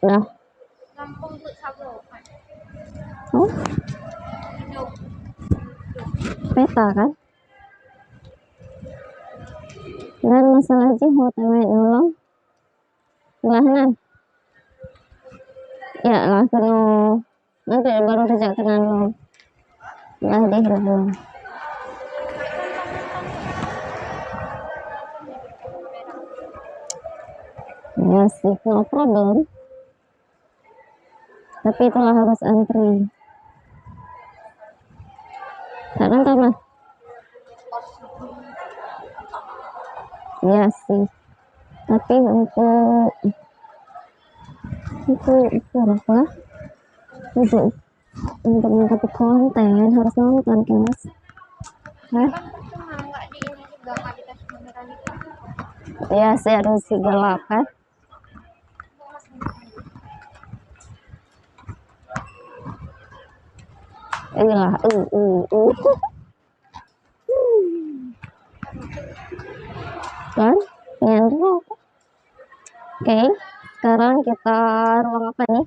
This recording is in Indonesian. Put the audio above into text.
Nah, Lampung tuh sabo. oh, peta kan? Dan masalah jihad dulu belahnan ya lah kena nanti baru kerja kenal lo lah deh dulu ya sih no problem tapi itulah harus antri karena apa ya sih tapi untuk apa untuk mengikuti konten harus nonton kelas ya sih harus gelap kan inilah kan ya oke sekarang kita ruang apa nih